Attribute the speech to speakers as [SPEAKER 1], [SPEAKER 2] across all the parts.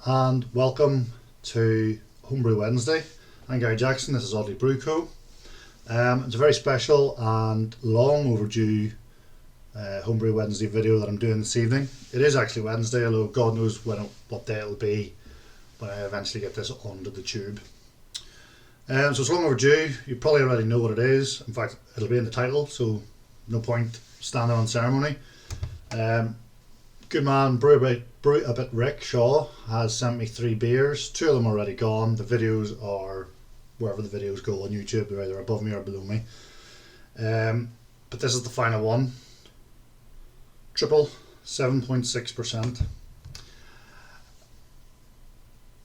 [SPEAKER 1] and welcome to Homebrew Wednesday. I'm Gary Jackson, this is Oddly Brew Co. It's a very special and long overdue Homebrew Wednesday video that I'm doing this evening. It is actually Wednesday, although God knows what day it'll be when I eventually get this onto the tube. So it's long overdue. You probably already know what it is. In fact, it'll be in the title, so no point standing on ceremony. Good man, Brew a bit Rick Shaw has sent me 3 beers. 2 of them are already gone. The videos are wherever the videos go on YouTube. They're either above me or below me. But this is the final one. Tipple, 7.6%.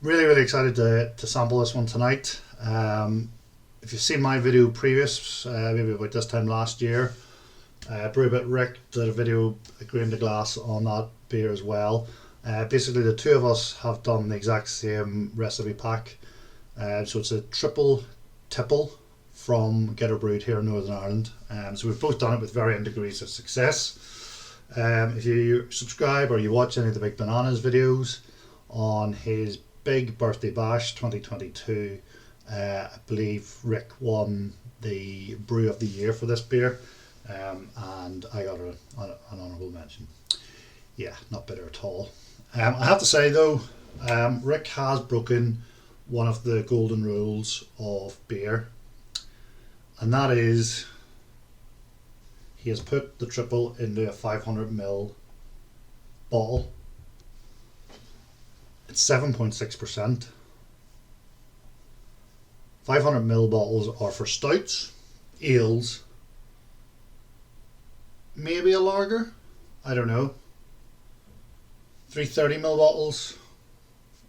[SPEAKER 1] Really excited to sample this one tonight. If you've seen my video previous, maybe about this time last year, Brew a bit Rick did a video agreeing to glass on that beer as well. Basically the two of us have done the exact same recipe pack. So it's a triple Tipple from Get Brewed here in Northern Ireland. So we've both done it with varying degrees of success. If you subscribe or you watch any of the Big Bananas videos on his big birthday bash 2022, I believe Rick won the Brew of the Year for this beer. And I got an honourable mention. Yeah, not bitter at all. I have to say though, Rick has broken one of the golden rules of beer, and that is he has put the triple into a 500ml bottle. It's 7.6%. 500ml bottles are for stouts, ales, maybe a lager, I don't know. 330ml bottles,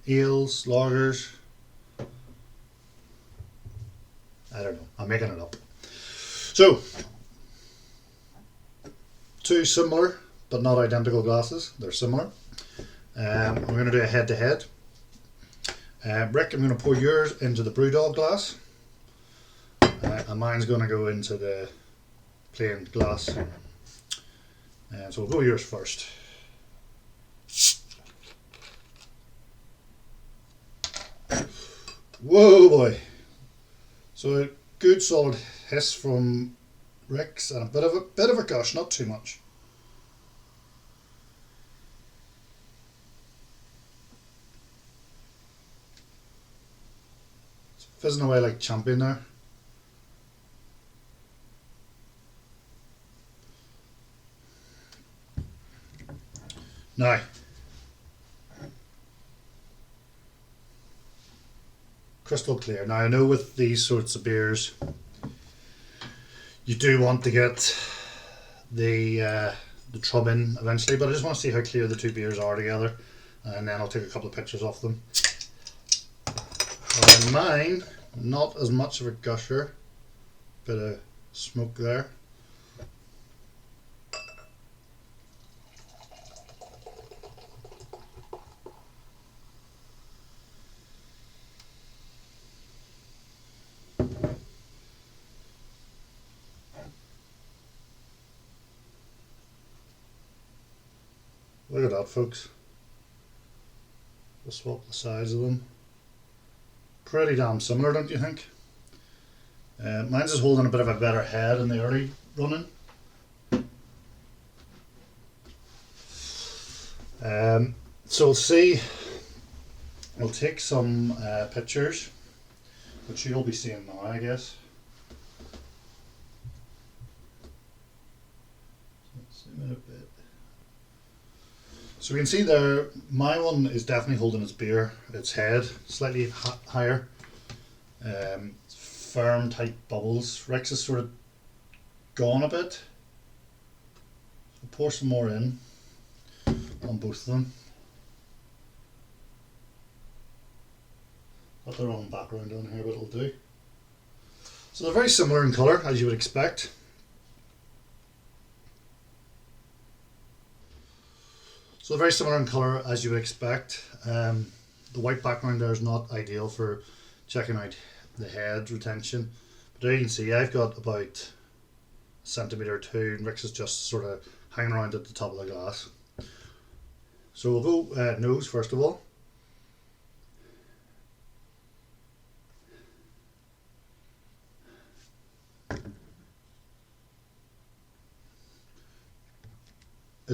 [SPEAKER 1] ales, lagers, I don't know, I'm making it up. So, 2 similar but not identical glasses. They're similar. I'm going to do a head to head. Rick, I'm going to pour yours into the Brewdog glass, and mine's going to go into the plain glass. So we'll go yours first. Whoa boy! So a good solid hiss from Rick's and a bit of a gush, not too much. It's fizzing away like champion there. Now, crystal clear. Now I know with these sorts of beers you do want to get the trub in eventually, but I just want to see how clear the 2 beers are together, and then I'll take a couple of pictures of them. And mine, not as much of a gusher, bit of smoke there. Look at that, folks. We'll swap the size of them. Pretty damn similar, don't you think? Mine's is holding a bit of a better head in the early running. So we'll see. We'll take some pictures, which you'll be seeing now, I guess. Let's zoom in a bit. So we can see there, my one is definitely holding its head slightly higher. Firm, tight bubbles. Rick's is sort of gone a bit. So pour some more in on both of them. Got the wrong background on here, but it'll do. So they're very similar in colour, as you would expect. So very similar in colour as you would expect. The white background there is not ideal for checking out the head retention. But there you can see I've got about a centimetre or 2, and Rick's is just sort of hanging around at the top of the glass. So we'll go nose first of all.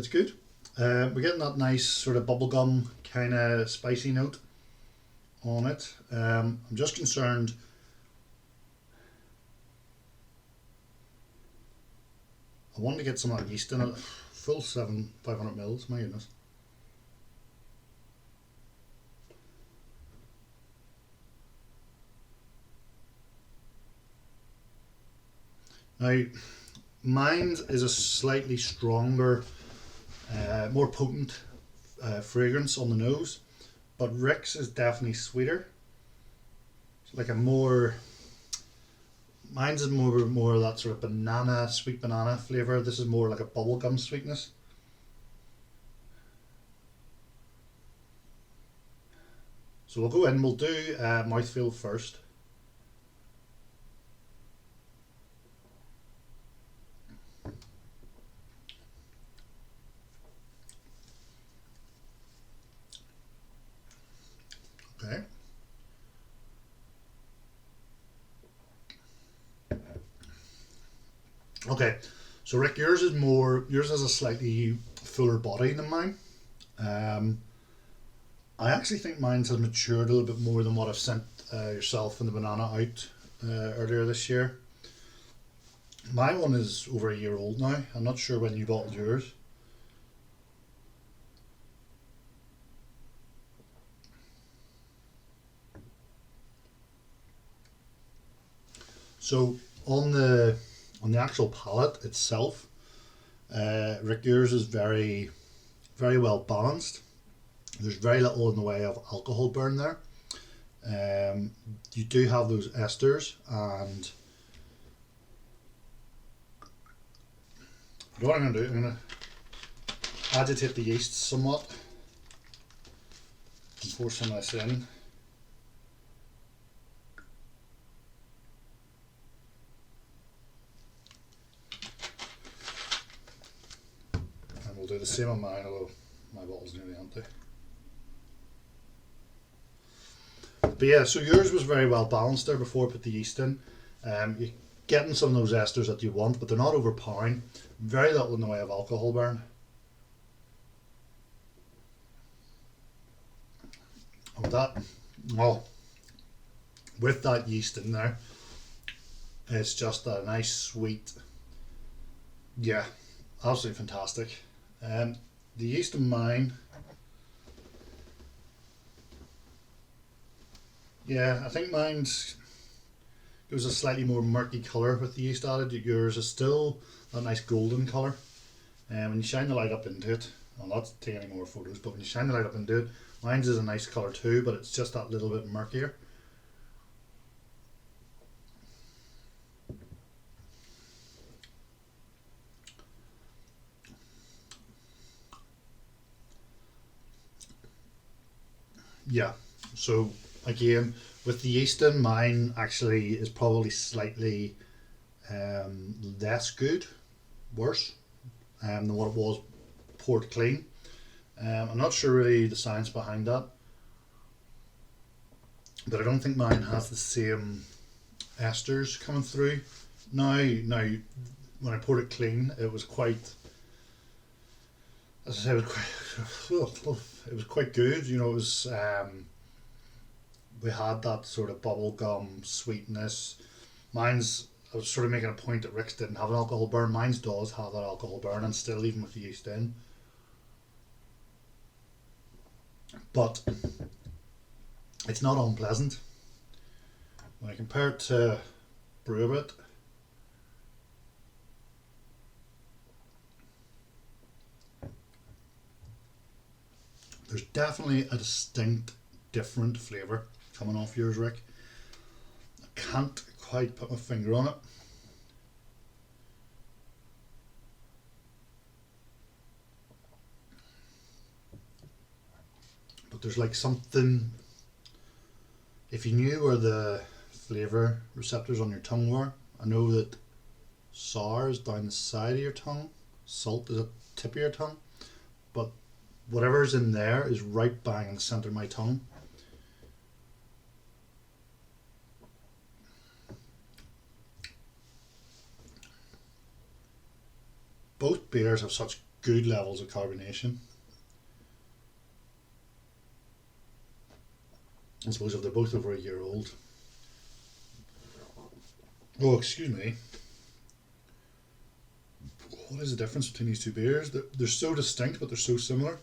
[SPEAKER 1] it's good. We're getting that nice sort of bubblegum kind of spicy note on it. I'm just concerned. I wanted to get some of that yeast in it. Full 500 mils, my goodness. Now, mine is a slightly stronger, more potent fragrance on the nose, but Rick's is definitely sweeter. It's like a more, mine's is more of that sort of banana, sweet banana flavour. This is more like a bubblegum sweetness. So we'll go in, we'll do mouthfeel first. Okay. Okay, so Rick, yours has a slightly fuller body than mine. I actually think mine has matured a little bit more than what I've sent yourself and the banana out earlier this year. My one is over a year old now. I'm not sure when you bottled yours. So on the actual palate itself, Rick, yours is very very well balanced. There's very little in the way of alcohol burn there. You do have those esters, and what I'm going to do, I'm going to agitate the yeast somewhat and pour some of this in. And we'll do the same on mine, although my bottle's nearly empty. But yeah, so yours was very well balanced there before I put the yeast in. You're getting some of those esters that you want, but they're not overpowering. Very little in the way of alcohol burn. And with that, well, with that yeast in there, it's just a nice sweet, yeah, absolutely fantastic. The yeast in mine, yeah, I think mine's, it was a slightly more murky colour with the yeast added. Yours is still a nice golden colour. And when you shine the light up into it, I'll not take any more photos, but when you shine the light up into it, mine's is a nice colour too, but it's just that little bit murkier. Yeah, so again, with the yeast in, mine actually is probably slightly less good, worse than what it was poured clean. I'm not sure really the science behind that, but I don't think mine has the same esters coming through. Now, when I poured it clean, it was quite, as I say, it was quite good. You know, it was we had that sort of bubblegum sweetness. Mine's, I was sort of making a point that Rick's didn't have an alcohol burn. Mine's does have that alcohol burn, and still even with the yeast in. But it's not unpleasant. When I compare it to Brew, there's definitely a distinct different flavour coming off yours, Rick. I can't quite put my finger on it. But there's like something, if you knew where the flavour receptors on your tongue were, I know that sour is down the side of your tongue, salt is at the tip of your tongue, but whatever's in there is right bang in the centre of my tongue. Both beers have such good levels of carbonation. I suppose if they're both over a year old. Oh, excuse me. What is the difference between these two beers? They're so distinct, but they're so similar.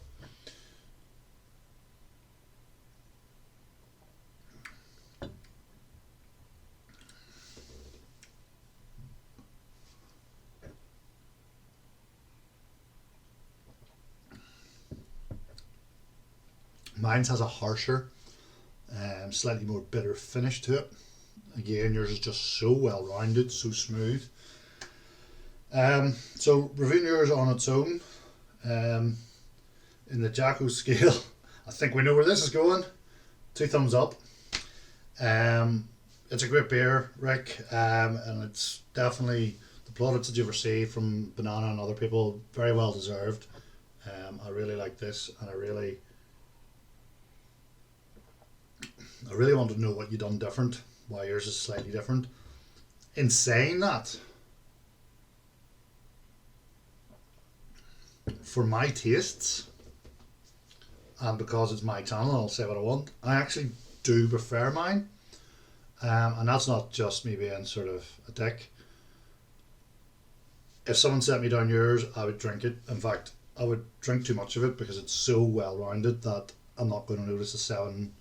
[SPEAKER 1] Mine has a harsher, slightly more bitter finish to it. Again, yours is just so well rounded, so smooth. So reviewing yours on its own, in the Jacko scale, I think we know where this is going. 2 thumbs up. It's a great beer, Rick, and it's definitely the plaudits that you receive from Banana and other people, very well deserved. I really like this, and I really want to know what you done different, why yours is slightly different. In saying that, for my tastes, and because it's my channel, I'll say what I want, I actually do prefer mine. And that's not just me being sort of a dick. If someone set me down yours, I would drink it. In fact, I would drink too much of it because it's so well rounded that I'm not going to notice a 7.5%,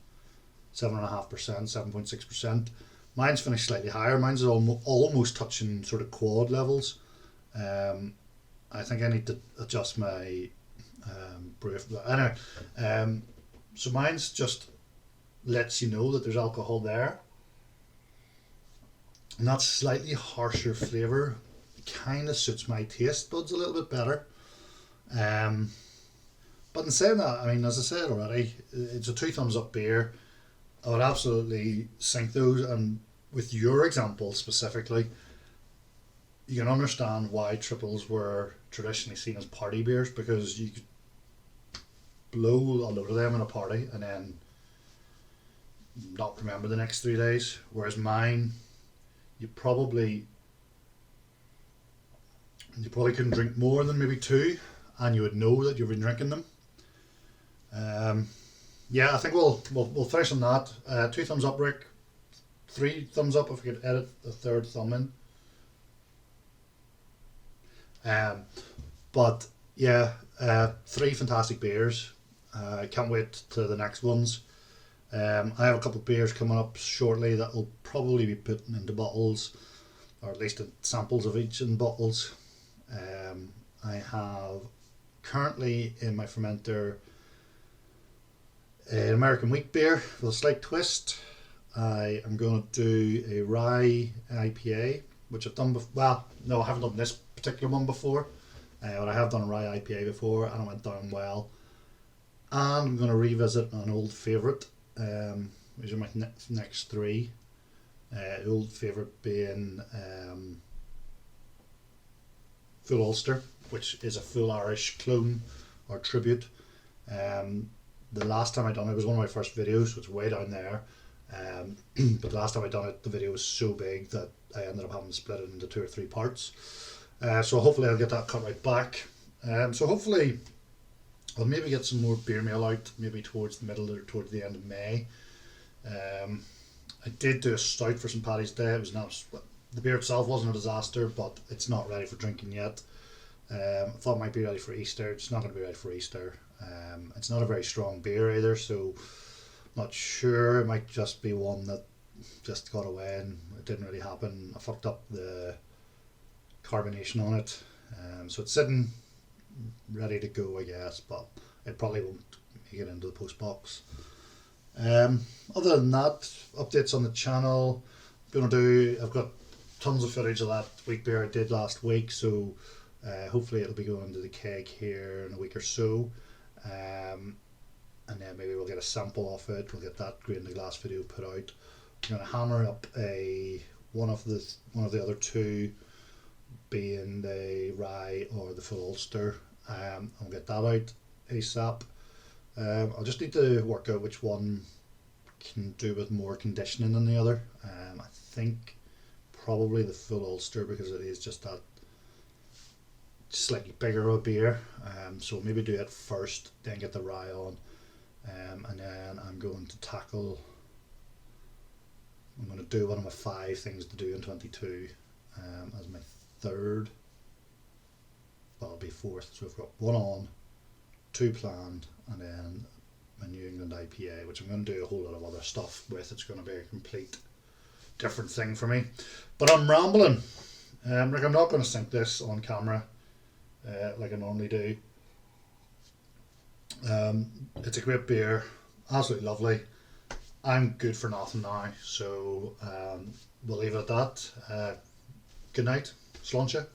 [SPEAKER 1] 7.6%. Mine's finished slightly higher. Mine's almost touching sort of quad levels. I think I need to adjust my brew. Anyway, so mine's just lets you know that there's alcohol there. And that slightly harsher flavour kind of suits my taste buds a little bit better. But in saying that, I mean, as I said already, it's a 2 thumbs up beer. I would absolutely sink those, and with your example specifically, you can understand why triples were traditionally seen as party beers, because you could blow a load of them in a party and then not remember the next 3 days. Whereas mine, you probably couldn't drink more than maybe 2, and you would know that you've been drinking them. Yeah, I think we'll finish on that. 2 thumbs up, Rick. 3 thumbs up if we could edit the 3rd thumb in. But yeah, 3 fantastic beers. I can't wait to the next ones. I have a couple of beers coming up shortly that will probably be put into bottles, or at least samples of each in bottles. I have currently in my fermenter an American wheat beer with a slight twist. I am going to do a rye IPA, which I've done before. Well, no, I haven't done this particular one before, but I have done a rye IPA before and it went down well. And I'm going to revisit an old favourite. These are my next 3. Old favourite being Full Ulster, which is a full Irish clone or tribute. The last time I done it was one of my first videos, so it's way down there. But the last time I done it, the video was so big that I ended up having to split it into 2 or 3 parts. So hopefully I'll get that cut right back. So hopefully I'll maybe get some more beer mail out, maybe towards the middle or towards the end of May. I did do a stout for St. Paddy's Day. It was not, the beer itself wasn't a disaster, but it's not ready for drinking yet. I thought it might be ready for Easter. It's not going to be ready for Easter. It's not a very strong beer either, so not sure. It might just be one that just got away and it didn't really happen. I fucked up the carbonation on it, so it's sitting ready to go, I guess, but it probably won't make it into the post box. Other than that, updates on the channel. I've got tons of footage of that wheat beer I did last week, so hopefully it'll be going into the keg here in a week or so, and then maybe we'll get a sample off it. We'll get that grain to glass video put out. I'm going to hammer up one of the other 2, being the rye or the full Ulster. I'll get that out ASAP. I'll just need to work out which one can do with more conditioning than the other. I think probably the full Ulster, because it is just slightly bigger of a beer. So maybe do it first, then get the rye on, and then I'm going to tackle. I'm going to do one of my 5 things to do in 22 as my third. Well, it'll be fourth. So I've got 1 on, 2 planned, and then my New England IPA, which I'm going to do a whole lot of other stuff with. It's going to be a complete different thing for me. But I'm rambling. Like, I'm not going to sync this on camera like I normally do. It's a great beer, absolutely lovely. I'm good for nothing now, so we'll leave it at that. Good night, Sláinte.